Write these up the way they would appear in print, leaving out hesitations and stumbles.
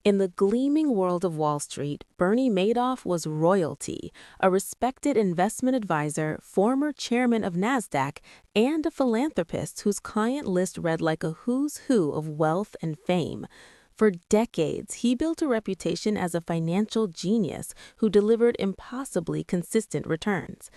In the gleaming world of Wall Street, Bernie Madoff was royalty, a respected investment advisor, former chairman of NASDAQ, and a philanthropist whose client list read like a who's who of wealth and fame. For decades, he built a reputation as a financial genius who delivered impossibly consistent returns.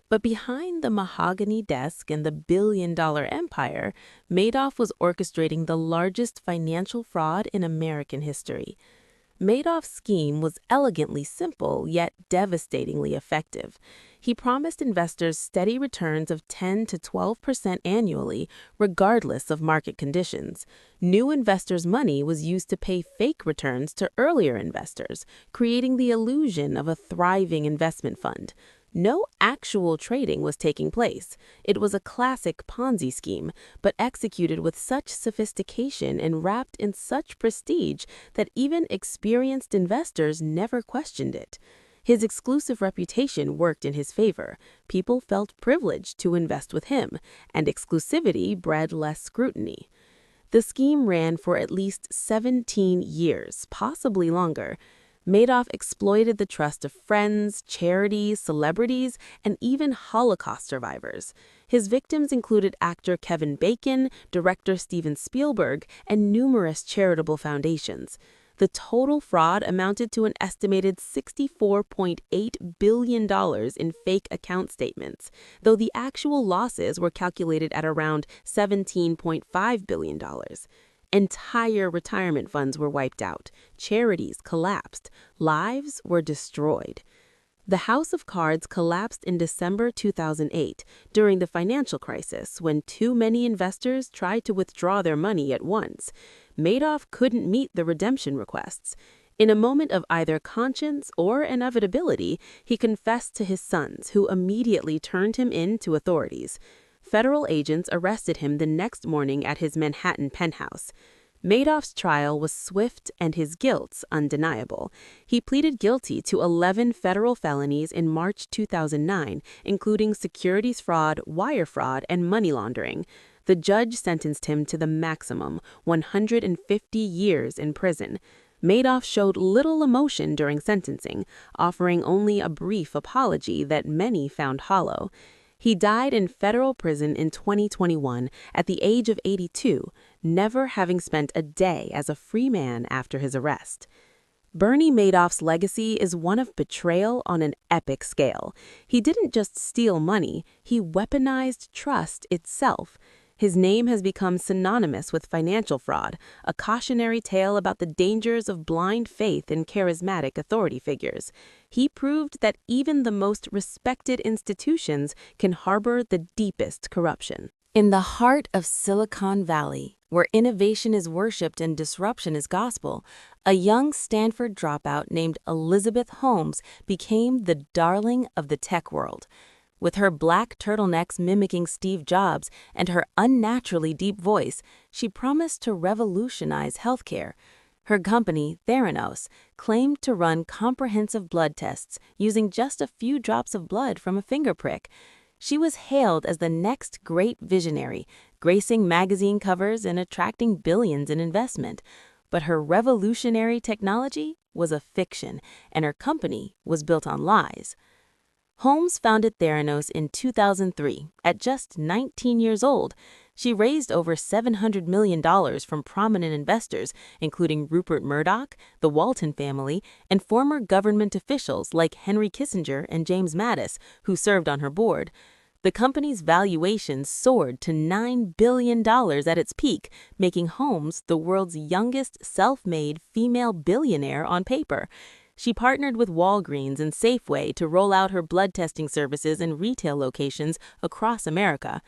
But behind the mahogany desk and the billion-dollar empire, Madoff was orchestrating the largest financial fraud in American history. Madoff's scheme was elegantly simple, yet devastatingly effective. He promised investors steady returns of 10 to 12% annually, regardless of market conditions. New investors' money was used to pay fake returns to earlier investors, creating the illusion of a thriving investment fund. No actual trading was taking place. It was a classic Ponzi scheme, but executed with such sophistication and wrapped in such prestige that even experienced investors never questioned it. His exclusive reputation worked in his favor. People felt privileged to invest with him, and exclusivity bred less scrutiny. The scheme ran for at least 17 years, possibly longer. Madoff exploited the trust of friends, charities, celebrities, and even Holocaust survivors. His victims included actor Kevin Bacon, director Steven Spielberg, and numerous charitable foundations. The total fraud amounted to an estimated $64.8 billion in fake account statements, though the actual losses were calculated at around $17.5 billion. Entire retirement funds were wiped out, charities collapsed, lives were destroyed. The House of Cards collapsed in December 2008 during the financial crisis when too many investors tried to withdraw their money at once. Madoff couldn't meet the redemption requests. In a moment of either conscience or inevitability, he confessed to his sons, who immediately turned him in to authorities. Federal agents arrested him the next morning at his Manhattan penthouse. Madoff's trial was swift and his guilt undeniable. He pleaded guilty to 11 federal felonies in March 2009, including securities fraud, wire fraud, and money laundering. The judge sentenced him to the maximum, 150 years in prison. Madoff showed little emotion during sentencing, offering only a brief apology that many found hollow. He died in federal prison in 2021 at the age of 82, never having spent a day as a free man after his arrest. Bernie Madoff's legacy is one of betrayal on an epic scale. He didn't just steal money, he weaponized trust itself. His name has become synonymous with financial fraud, a cautionary tale about the dangers of blind faith in charismatic authority figures. He proved that even the most respected institutions can harbor the deepest corruption. In the heart of Silicon Valley, where innovation is worshipped and disruption is gospel, a young Stanford dropout named Elizabeth Holmes became the darling of the tech world. With her black turtlenecks mimicking Steve Jobs and her unnaturally deep voice, she promised to revolutionize healthcare. Her company, Theranos, claimed to run comprehensive blood tests using just a few drops of blood from a finger prick. She was hailed as the next great visionary, gracing magazine covers and attracting billions in investment. But her revolutionary technology was a fiction, and her company was built on lies. Holmes founded Theranos in 2003, at just 19 years old. She raised over $700 million from prominent investors, including Rupert Murdoch, the Walton family, and former government officials like Henry Kissinger and James Mattis, who served on her board. The company's valuation soared to $9 billion at its peak, making Holmes the world's youngest self-made female billionaire on paper. She partnered with Walgreens and Safeway to roll out her blood testing services in retail locations across America.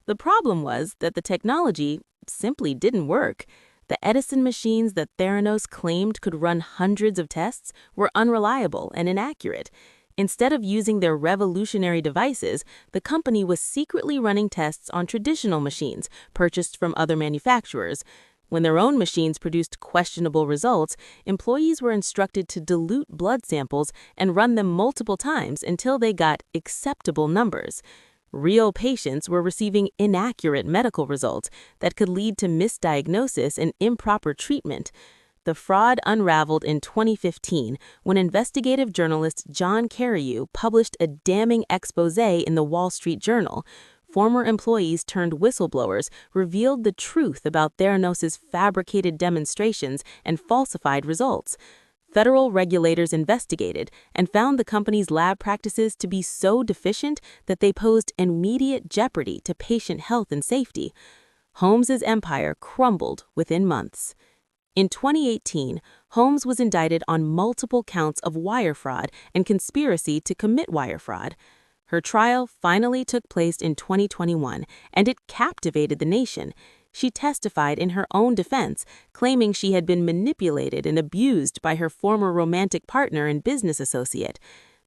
The problem was that the technology simply didn't work. The Edison machines that Theranos claimed could run hundreds of tests were unreliable and inaccurate. Instead of using their revolutionary devices, the company was secretly running tests on traditional machines purchased from other manufacturers. When their own machines produced questionable results, employees were instructed to dilute blood samples and run them multiple times until they got acceptable numbers. Real patients were receiving inaccurate medical results that could lead to misdiagnosis and improper treatment. the fraud unraveled in 2015 when investigative journalist John Carreyrou published a damning exposé in the Wall Street Journal. Former employees turned whistleblowers revealed the truth about Theranos' fabricated demonstrations and falsified results. Federal regulators investigated and found the company's lab practices to be so deficient that they posed immediate jeopardy to patient health and safety. Holmes's empire crumbled within months. In 2018, Holmes was indicted on multiple counts of wire fraud and conspiracy to commit wire fraud. Her trial finally took place in 2021, and it captivated the nation. She testified in her own defense, claiming she had been manipulated and abused by her former romantic partner and business associate.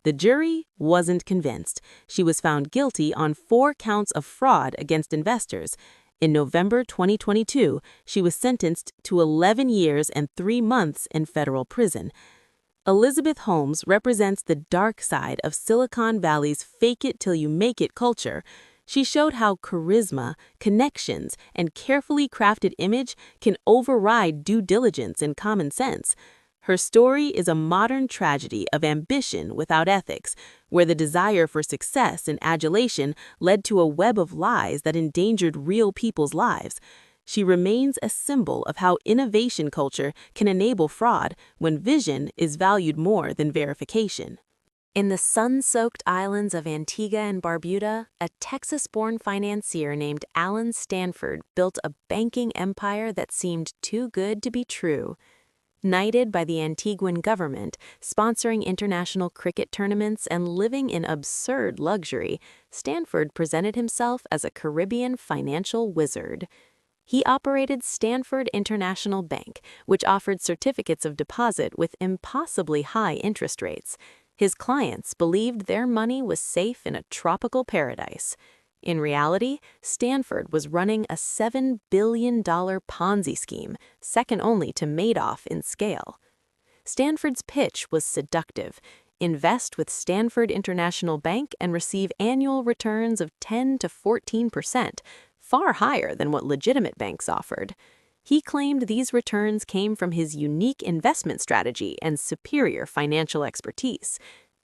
The jury wasn't convinced. She was found guilty on 4 counts of fraud against investors. In November 2022, she was sentenced to 11 years and 3 months in federal prison. Elizabeth Holmes represents the dark side of Silicon Valley's fake-it-till-you-make-it culture. She showed how charisma, connections, and carefully crafted image can override due diligence and common sense. Her story is a modern tragedy of ambition without ethics, where the desire for success and adulation led to a web of lies that endangered real people's lives. She remains a symbol of how innovation culture can enable fraud when vision is valued more than verification. In the sun-soaked islands of Antigua and Barbuda, a Texas-born financier named Alan Stanford built a banking empire that seemed too good to be true. Knighted by the Antiguan government, sponsoring international cricket tournaments and living in absurd luxury, Stanford presented himself as a Caribbean financial wizard. He operated Stanford International Bank, which offered certificates of deposit with impossibly high interest rates. His clients believed their money was safe in a tropical paradise. In reality, Stanford was running a $7 billion Ponzi scheme, second only to Madoff in scale. Stanford's pitch was seductive. Invest with Stanford International Bank and receive annual returns of 10 to 14%, far higher than what legitimate banks offered. He claimed these returns came from his unique investment strategy and superior financial expertise.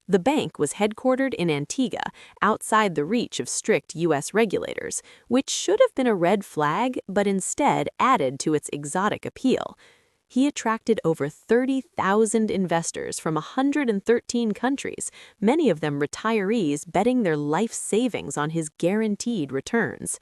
The bank was headquartered in Antigua, outside the reach of strict U.S. regulators, which should have been a red flag, but instead added to its exotic appeal. He attracted over 30,000 investors from 113 countries, many of them retirees betting their life savings on his guaranteed returns.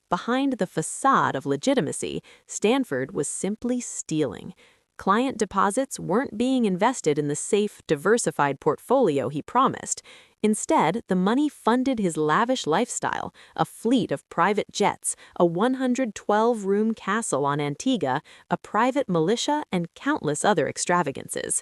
Behind the facade of legitimacy, Stanford was simply stealing. Client deposits weren't being invested in the safe, diversified portfolio he promised. Instead, the money funded his lavish lifestyle, a fleet of private jets, a 112-room castle on Antigua, a private militia, and countless other extravagances.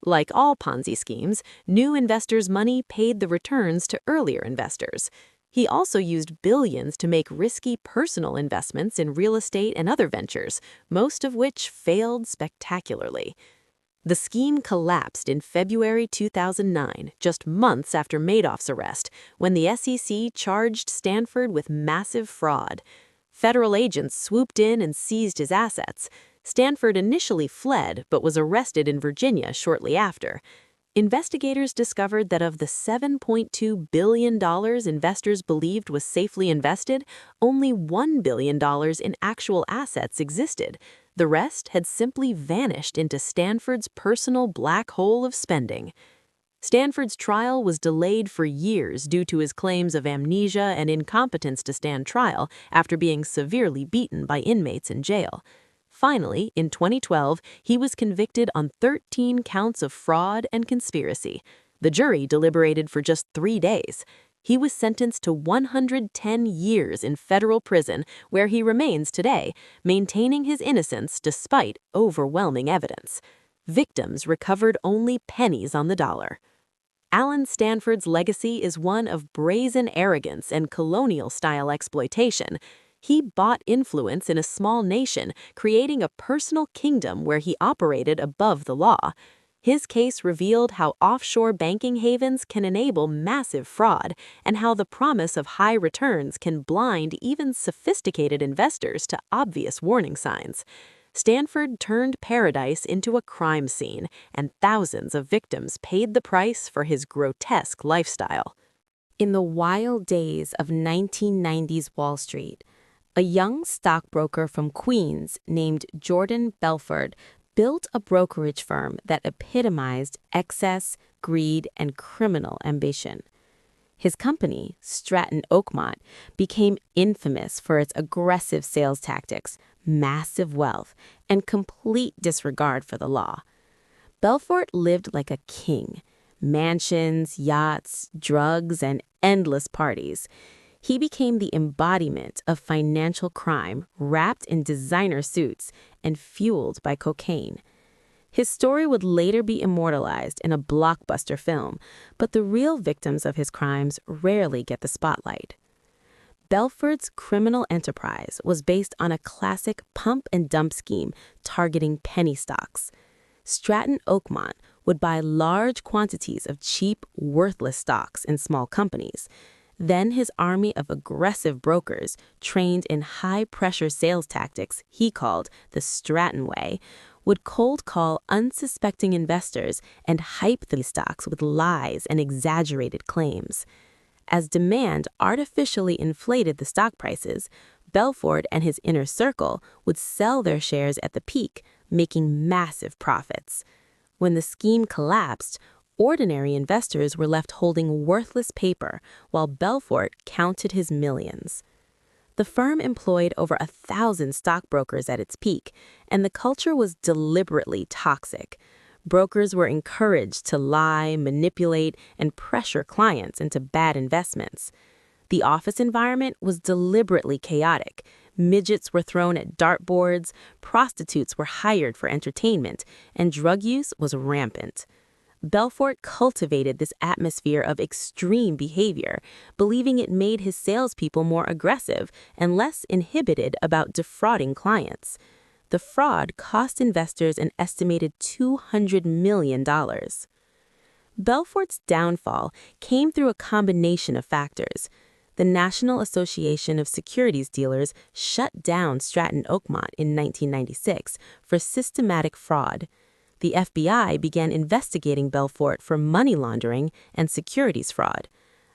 Like all Ponzi schemes, new investors' money paid the returns to earlier investors. He also used billions to make risky personal investments in real estate and other ventures, most of which failed spectacularly. The scheme collapsed in February 2009, just months after Madoff's arrest, when the SEC charged Stanford with massive fraud. Federal agents swooped in and seized his assets. Stanford initially fled, but was arrested in Virginia shortly after. Investigators discovered that of the $7.2 billion investors believed was safely invested, only $1 billion in actual assets existed. The rest had simply vanished into Stanford's personal black hole of spending. Stanford's trial was delayed for years due to his claims of amnesia and incompetence to stand trial after being severely beaten by inmates in jail. Finally, in 2012, he was convicted on 13 counts of fraud and conspiracy. The jury deliberated for just 3 days. He was sentenced to 110 years in federal prison, where he remains today, maintaining his innocence despite overwhelming evidence. Victims recovered only pennies on the dollar. Alan Stanford's legacy is one of brazen arrogance and colonial-style exploitation. He bought influence in a small nation, creating a personal kingdom where he operated above the law. His case revealed how offshore banking havens can enable massive fraud and how the promise of high returns can blind even sophisticated investors to obvious warning signs. Stanford turned paradise into a crime scene, and thousands of victims paid the price for his grotesque lifestyle. In the wild days of 1990s Wall Street, a young stockbroker from Queens named Jordan Belfort built a brokerage firm that epitomized excess, greed, and criminal ambition. His company, Stratton Oakmont, became infamous for its aggressive sales tactics, massive wealth, and complete disregard for the law. Belfort lived like a king. Mansions, yachts, drugs, and endless parties. He became the embodiment of financial crime wrapped in designer suits and fueled by cocaine. His story would later be immortalized in a blockbuster film, but the real victims of his crimes rarely get the spotlight. Belfort's criminal enterprise was based on a classic pump-and-dump scheme targeting penny stocks. Stratton Oakmont would buy large quantities of cheap, worthless stocks in small companies. Then his army of aggressive brokers, trained in high-pressure sales tactics he called the Stratton Way, would cold call unsuspecting investors and hype these stocks with lies and exaggerated claims. As demand artificially inflated the stock prices, Belfort and his inner circle would sell their shares at the peak, making massive profits. When the scheme collapsed, ordinary investors were left holding worthless paper while Belfort counted his millions. The firm employed over 1,000 stockbrokers at its peak, and the culture was deliberately toxic. Brokers were encouraged to lie, manipulate, and pressure clients into bad investments. The office environment was deliberately chaotic. Midgets were thrown at dartboards, prostitutes were hired for entertainment, and drug use was rampant. Belfort cultivated this atmosphere of extreme behavior, believing it made his salespeople more aggressive and less inhibited about defrauding clients. The fraud cost investors an estimated $200 million. Belfort's downfall came through a combination of factors. The National Association of Securities Dealers shut down Stratton Oakmont in 1996 for systematic fraud. The FBI began investigating Belfort for money laundering and securities fraud.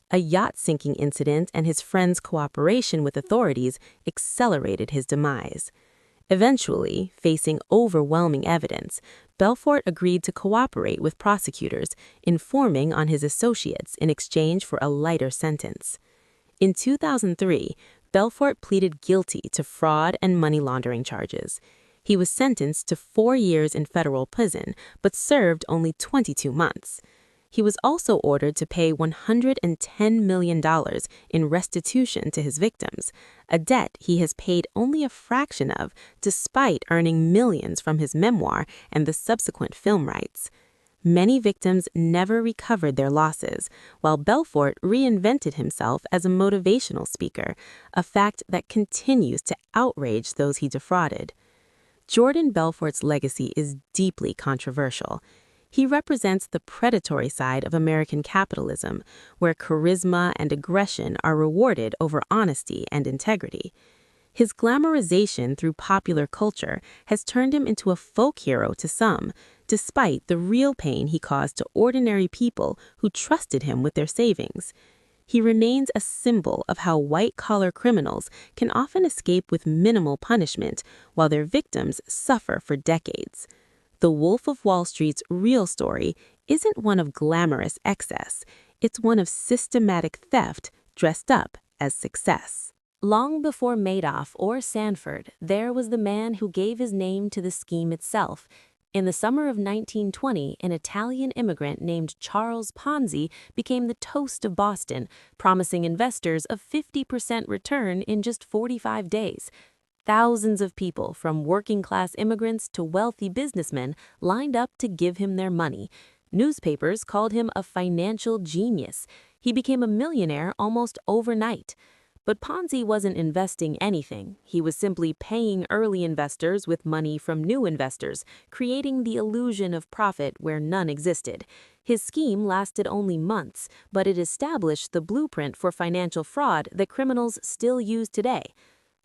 A yacht sinking incident and his friend's cooperation with authorities accelerated his demise. Eventually, facing overwhelming evidence, Belfort agreed to cooperate with prosecutors, informing on his associates in exchange for a lighter sentence. In 2003, Belfort pleaded guilty to fraud and money laundering charges. He was sentenced to 4 years in federal prison, but served only 22 months. He was also ordered to pay $110 million in restitution to his victims, a debt he has paid only a fraction of, despite earning millions from his memoir and the subsequent film rights. Many victims never recovered their losses, while Belfort reinvented himself as a motivational speaker, a fact that continues to outrage those he defrauded. Jordan Belfort's legacy is deeply controversial. He represents the predatory side of American capitalism, where charisma and aggression are rewarded over honesty and integrity. His glamorization through popular culture has turned him into a folk hero to some, despite the real pain he caused to ordinary people who trusted him with their savings. He remains a symbol of how white-collar criminals can often escape with minimal punishment while their victims suffer for decades. The Wolf of Wall Street's real story isn't one of glamorous excess. It's one of systematic theft dressed up as success. Long before Madoff or Stanford, there was the man who gave his name to the scheme itself. In the summer of 1920, an Italian immigrant named Charles Ponzi became the toast of Boston, promising investors a 50% return in just 45 days. Thousands of people, from working-class immigrants to wealthy businessmen, lined up to give him their money. Newspapers called him a financial genius. He became a millionaire almost overnight. But Ponzi wasn't investing anything. He was simply paying early investors with money from new investors, creating the illusion of profit where none existed. His scheme lasted only months, but it established the blueprint for financial fraud that criminals still use today.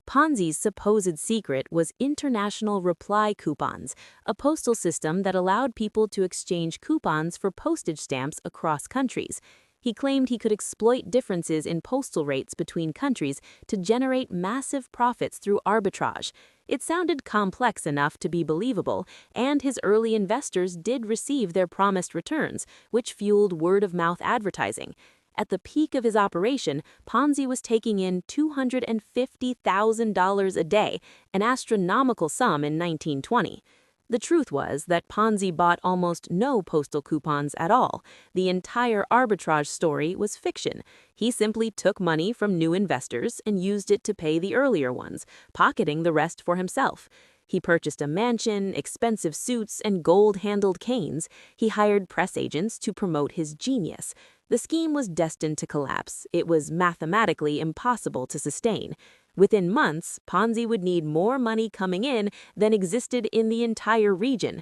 Ponzi's supposed secret was international reply coupons, a postal system that allowed people to exchange coupons for postage stamps across countries. He claimed he could exploit differences in postal rates between countries to generate massive profits through arbitrage. It sounded complex enough to be believable, and his early investors did receive their promised returns, which fueled word-of-mouth advertising. At the peak of his operation, Ponzi was taking in $250,000 a day, an astronomical sum in 1920. The truth was that Ponzi bought almost no postal coupons at all. The entire arbitrage story was fiction. He simply took money from new investors and used it to pay the earlier ones, pocketing the rest for himself. He purchased a mansion, expensive suits, and gold-handled canes. He hired press agents to promote his genius. The scheme was destined to collapse. It was mathematically impossible to sustain. Within months, Ponzi would need more money coming in than existed in the entire region.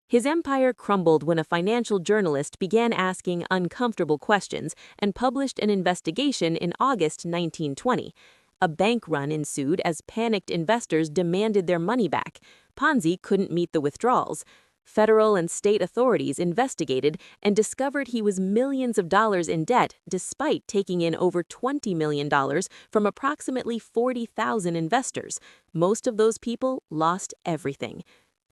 His empire crumbled when a financial journalist began asking uncomfortable questions and published an investigation in August 1920. A bank run ensued as panicked investors demanded their money back. Ponzi couldn't meet the withdrawals. Federal and state authorities investigated and discovered he was millions of dollars in debt despite taking in over $20 million from approximately 40,000 investors. Most of those people lost everything.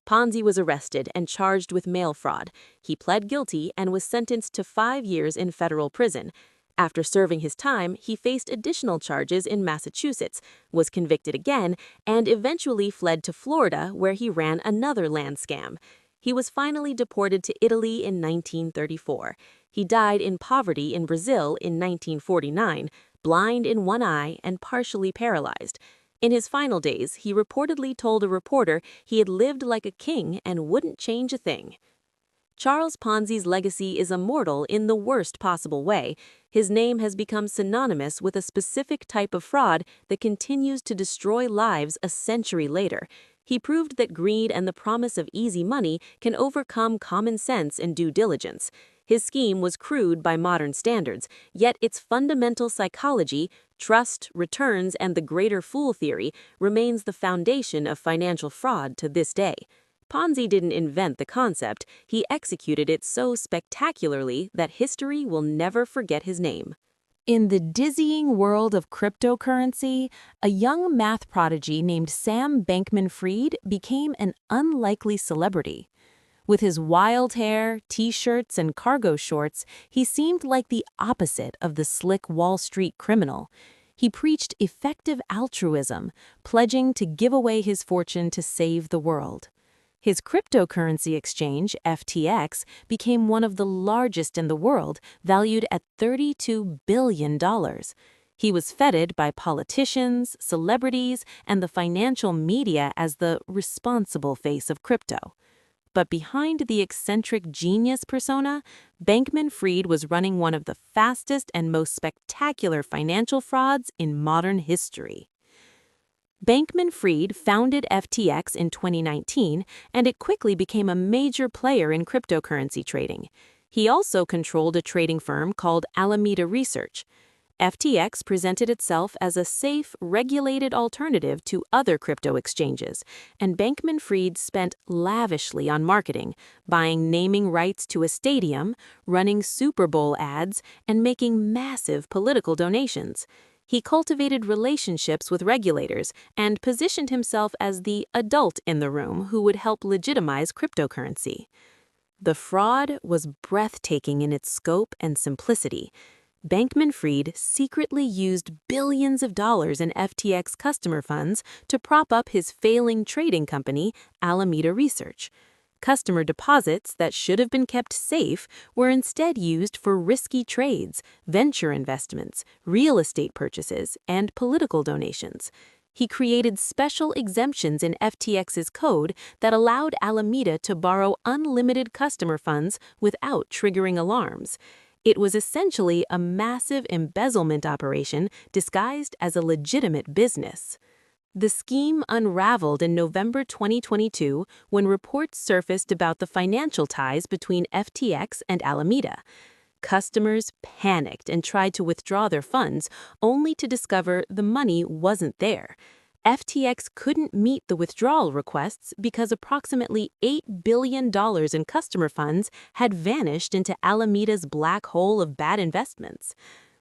Ponzi was arrested and charged with mail fraud. He pled guilty and was sentenced to 5 years in federal prison. After serving his time, he faced additional charges in Massachusetts, was convicted again, and eventually fled to Florida, where he ran another land scam. He was finally deported to Italy in 1934. He died in poverty in Brazil in 1949, blind in one eye and partially paralyzed. In his final days, he reportedly told a reporter he had lived like a king and wouldn't change a thing. Charles Ponzi's legacy is immortal in the worst possible way. His name has become synonymous with a specific type of fraud that continues to destroy lives a century later. He proved that greed and the promise of easy money can overcome common sense and due diligence. His scheme was crude by modern standards, yet its fundamental psychology, trust, returns, and the greater fool theory remains the foundation of financial fraud to this day. Ponzi didn't invent the concept, he executed it so spectacularly that history will never forget his name. In the dizzying world of cryptocurrency, a young math prodigy named Sam Bankman-Fried became an unlikely celebrity. With his wild hair, t-shirts, and cargo shorts, he seemed like the opposite of the slick Wall Street criminal. He preached effective altruism, pledging to give away his fortune to save the world. His cryptocurrency exchange, FTX, became one of the largest in the world, valued at $32 billion. He was feted by politicians, celebrities, and the financial media as the responsible face of crypto. But behind the eccentric genius persona, Bankman-Fried was running one of the fastest and most spectacular financial frauds in modern history. Bankman-Fried founded FTX in 2019, and it quickly became a major player in cryptocurrency trading. He also controlled a trading firm called Alameda Research. FTX presented itself as a safe, regulated alternative to other crypto exchanges, and Bankman-Fried spent lavishly on marketing, buying naming rights to a stadium, running Super Bowl ads, and making massive political donations. He cultivated relationships with regulators and positioned himself as the adult in the room who would help legitimize cryptocurrency. The fraud was breathtaking in its scope and simplicity. Bankman-Fried secretly used billions of dollars in FTX customer funds to prop up his failing trading company, Alameda Research. Customer deposits that should have been kept safe were instead used for risky trades, venture investments, real estate purchases, and political donations. He created special exemptions in FTX's code that allowed Alameda to borrow unlimited customer funds without triggering alarms. It was essentially a massive embezzlement operation disguised as a legitimate business. The scheme unraveled in November 2022 when reports surfaced about the financial ties between FTX and Alameda. Customers panicked and tried to withdraw their funds, only to discover the money wasn't there. FTX couldn't meet the withdrawal requests because approximately $8 billion in customer funds had vanished into Alameda's black hole of bad investments.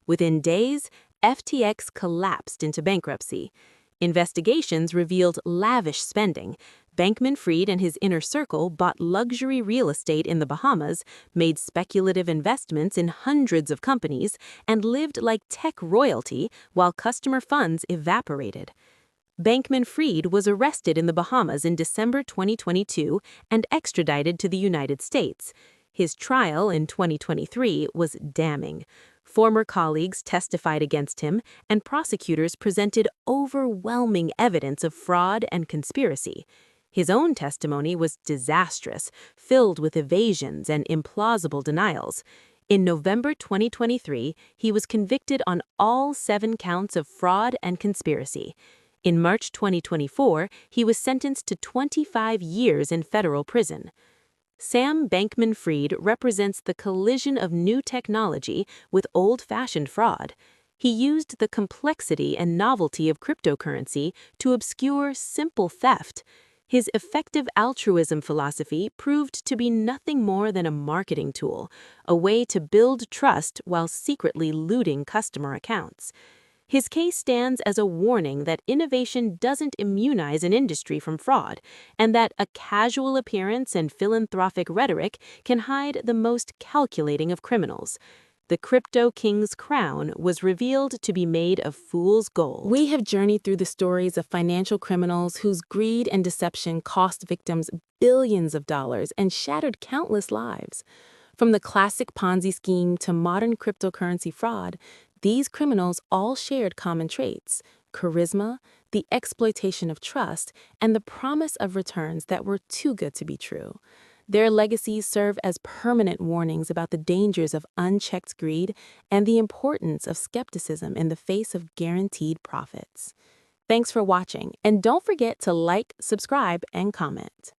Within days, FTX collapsed into bankruptcy. Investigations revealed lavish spending. Bankman-Fried and his inner circle bought luxury real estate in the Bahamas, made speculative investments in hundreds of companies, and lived like tech royalty while customer funds evaporated. Bankman-Fried was arrested in the Bahamas in December 2022 and extradited to the United States. His trial in 2023 was damning. Former colleagues testified against him, and prosecutors presented overwhelming evidence of fraud and conspiracy. His own testimony was disastrous, filled with evasions and implausible denials. In November 2023, he was convicted on all 7 counts of fraud and conspiracy. In March 2024, he was sentenced to 25 years in federal prison. Sam Bankman-Fried represents the collision of new technology with old-fashioned fraud. He used the complexity and novelty of cryptocurrency to obscure simple theft. His effective altruism philosophy proved to be nothing more than a marketing tool, a way to build trust while secretly looting customer accounts. His case stands as a warning that innovation doesn't immunize an industry from fraud, and that a casual appearance and philanthropic rhetoric can hide the most calculating of criminals. The crypto king's crown was revealed to be made of fool's gold. We have journeyed through the stories of financial criminals whose greed and deception cost victims billions of dollars and shattered countless lives. From the classic Ponzi scheme to modern cryptocurrency fraud, these criminals all shared common traits: charisma, the exploitation of trust, and the promise of returns that were too good to be true. Their legacies serve as permanent warnings about the dangers of unchecked greed and the importance of skepticism in the face of guaranteed profits. Thanks for watching, and don't forget to like, subscribe, and comment.